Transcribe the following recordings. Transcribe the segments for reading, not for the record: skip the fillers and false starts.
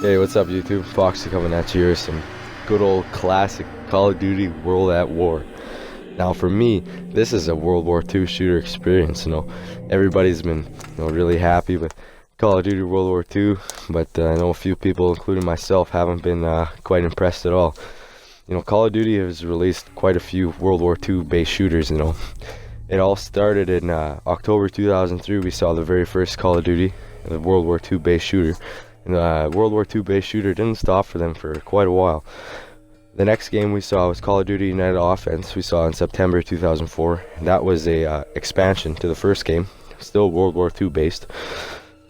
Hey, what's up, YouTube? Foxy coming at you here. Some good old classic Call of Duty World at War. Now, for me, this is a World War II shooter experience. Everybody's been, really happy with Call of Duty World War II, but I know a few people, including myself, haven't been quite impressed at all. Call of Duty has released quite a few World War II based shooters. It all started in October 2003. We saw the very first Call of Duty, the World War II based shooter. The World War II based shooter didn't stop for them for quite a while. The next game we saw was Call of Duty United Offense. We saw in September 2004. That was a expansion to the first game, still World War II based.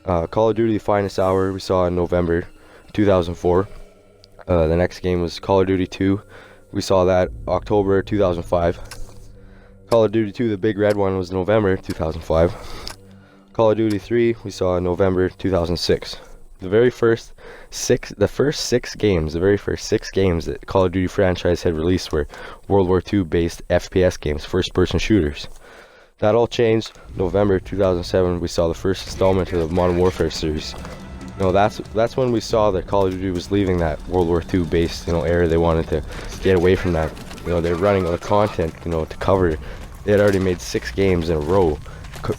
Call of Duty The Finest Hour we saw in November 2004. The next game was Call of Duty 2. We saw that October 2005. Call of Duty 2, the big red one, was November 2005. Call of Duty 3 we saw in November 2006. The first six games that Call of Duty franchise had released were World War II based FPS games, first person shooters. That all changed. November 2007 we saw the first installment of the Modern Warfare series. That's when we saw that Call of Duty was leaving that World War II based era. They wanted to get away from that. They're running out of content to cover. They had already made 6 games in a row,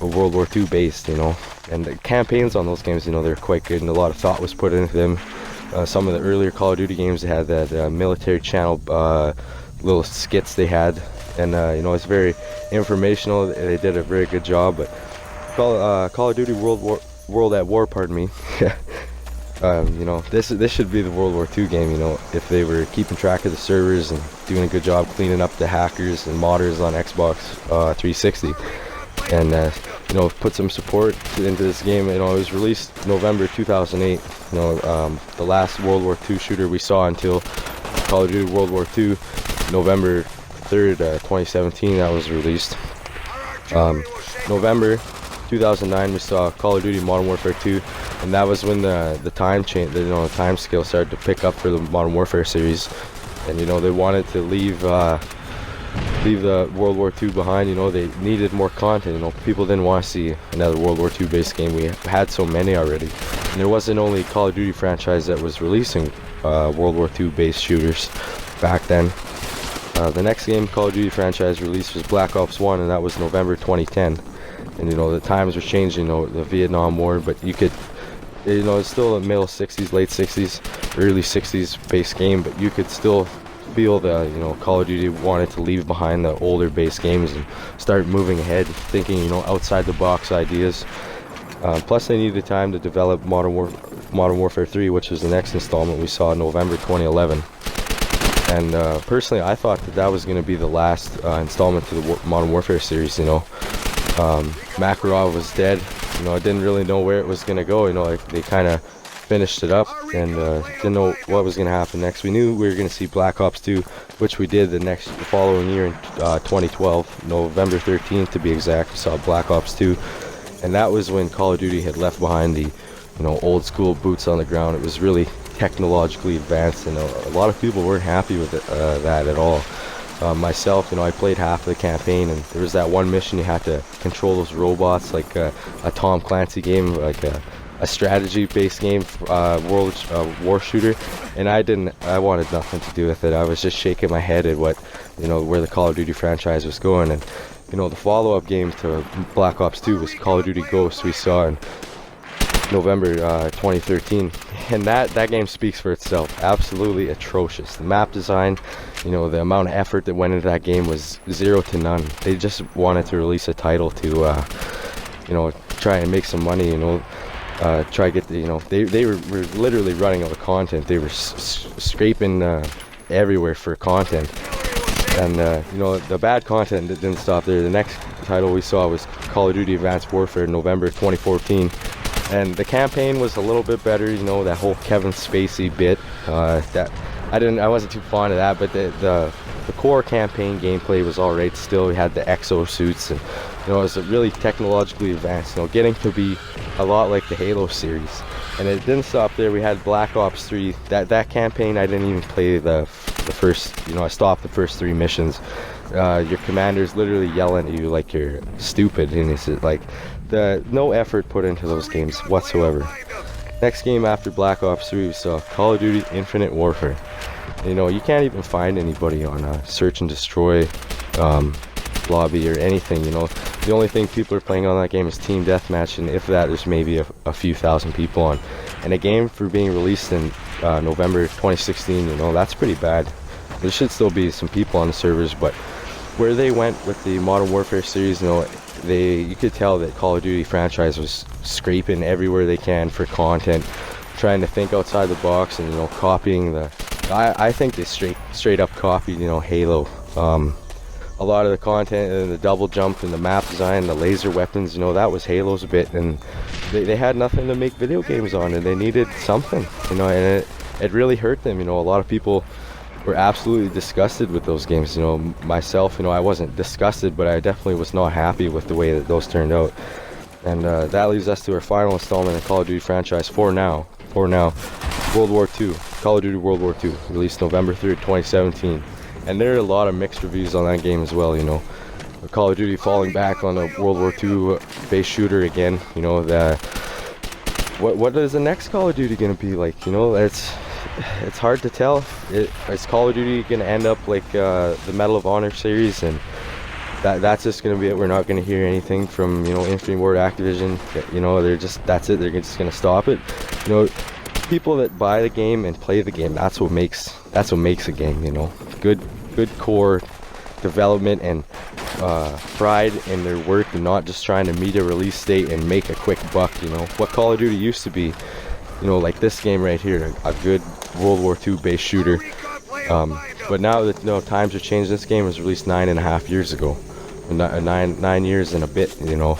World War II based, and the campaigns on those games, they're quite good, and a lot of thought was put into them. Some of the earlier Call of Duty games, they had that military channel little skits they had, and it's very informational. They did a very good job. But Call of Duty World at War, pardon me. This should be the World War II game. If they were keeping track of the servers and doing a good job cleaning up the hackers and modders on Xbox 360, and put some support into this game. It was released November 2008. The last World War II shooter we saw until Call of Duty World War II, November 3rd, 2017. That was released. November 2009 we saw Call of Duty Modern Warfare 2, and that was when the time change, the time scale started to pick up for the Modern Warfare series, and they wanted to leave the World War II behind. They needed more content. People didn't want to see another World War II based game. We had so many already, and there wasn't only Call of Duty franchise that was releasing World War II based shooters back then. The next game Call of Duty franchise released was Black Ops 1, and that was November 2010. And the times were changing, the Vietnam War, but you could, it's still a middle 60s, late 60s, early 60s based game, but you could still feel that Call of Duty wanted to leave behind the older base games and start moving ahead, thinking outside the box ideas. Plus they needed time to develop Modern Warfare 3, which was the next installment we saw in November 2011. And personally, I thought that was going to be the last installment to the Modern Warfare series. Makarov was dead. I didn't really know where it was going to go. They kind of finished it up and didn't know what was going to happen next. We knew we were going to see Black Ops 2, which we did the following year in 2012, November 13th to be exact. We saw Black Ops 2, and that was when Call of Duty had left behind the old school boots on the ground. It was really technologically advanced, and a lot of people weren't happy with that at all. Myself, I played half of the campaign, and there was that one mission you had to control those robots like a Tom Clancy game, like a strategy-based game, World War shooter, and I wanted nothing to do with it. I was just shaking my head at where the Call of Duty franchise was going. And the follow-up game to Black Ops 2 was Call of Duty Ghosts. We saw in November 2013, and that game speaks for itself. Absolutely atrocious. The map design, the amount of effort that went into that game was 0 to none. They just wanted to release a title to try and make some money, try to get they were literally running out of content. They were scraping everywhere for content, and the bad content didn't stop there. The next title we saw was Call of Duty Advanced Warfare, November 2014, and the campaign was a little bit better. That whole Kevin Spacey bit, that I wasn't too fond of that, but the core campaign gameplay was alright. Still, we had the exo suits, and it was really technologically advanced, getting to be a lot like the Halo series. And it didn't stop there. We had Black Ops 3. That campaign, I didn't even play the first, I stopped the first 3 missions. Your commander's literally yelling at you like you're stupid, and it's like no effort put into those games whatsoever. Next game after Black Ops 3, we saw Call of Duty Infinite Warfare. You know, you can't even find anybody on a search and destroy lobby or anything. You know, the only thing people are playing on that game is team deathmatch, and if that, there's maybe a few thousand people on. And a game for being released in November 2016, you know, that's pretty bad. There should still be some people on the servers, but where they went with the Modern Warfare series, you know, you could tell that Call of Duty franchise was scraping everywhere they can for content, trying to think outside the box, and you know, copying the. I think they straight up copied, you know, Halo. A lot of the content and the double jump and the map design, the laser weapons, you know, that was Halo's bit, and they had nothing to make video games on, and they needed something, you know, and it really hurt them. You know, a lot of people were absolutely disgusted with those games. You know, myself, you know, I wasn't disgusted, but I definitely was not happy with the way that those turned out. And that leads us to our final installment in Call of Duty franchise for now, World War II, Call of Duty World War II, released November 3rd, 2017. And there are a lot of mixed reviews on that game as well, you know. Call of Duty falling back on a World War II base shooter again, you know. What is the next Call of Duty going to be like? You know, it's hard to tell. Is Call of Duty going to end up like the Medal of Honor series, and that's just going to be it? We're not going to hear anything from, you know, Infinity Ward, Activision. You know, that's it. They're just going to stop it. You know, people that buy the game and play the game, that's what makes a game. You know, good core development and pride in their work, and not just trying to meet a release date and make a quick buck. You know, what Call of Duty used to be, you know, like this game right here, a good World War II based shooter. But now that, you know, times have changed, this game was released 9.5 years ago, 9 years and a bit, you know,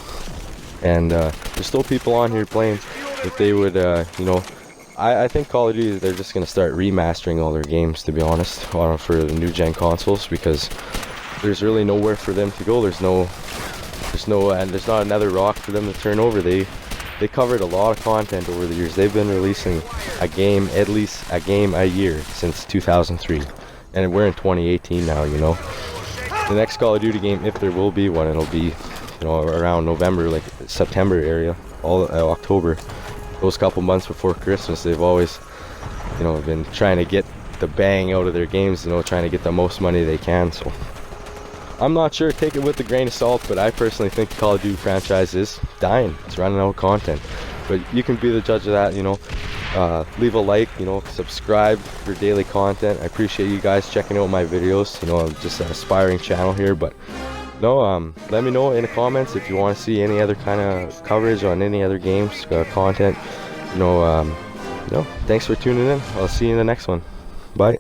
and there's still people on here playing. If they would, you know, I think Call of Duty, they're just going to start remastering all their games, to be honest, for the new gen consoles, because there's really nowhere for them to go. There's not another rock for them to turn over. They covered a lot of content over the years. They've been releasing at least a game a year since 2003, and we're in 2018 now. You know, the next Call of Duty game, if there will be one, it'll be, you know, around November, like September area, all October. Those couple months before Christmas, they've always, you know, been trying to get the bang out of their games, you know, trying to get the most money they can. So I'm not sure, take it with a grain of salt, but I personally think the Call of Duty franchise is dying. It's running out of content. But you can be the judge of that, you know. Leave a like, you know, subscribe for daily content. I appreciate you guys checking out my videos. You know, I'm just an aspiring channel here, but no, let me know in the comments if you want to see any other kind of coverage on any other games, content. You know, thanks for tuning in. I'll see you in the next one. Bye.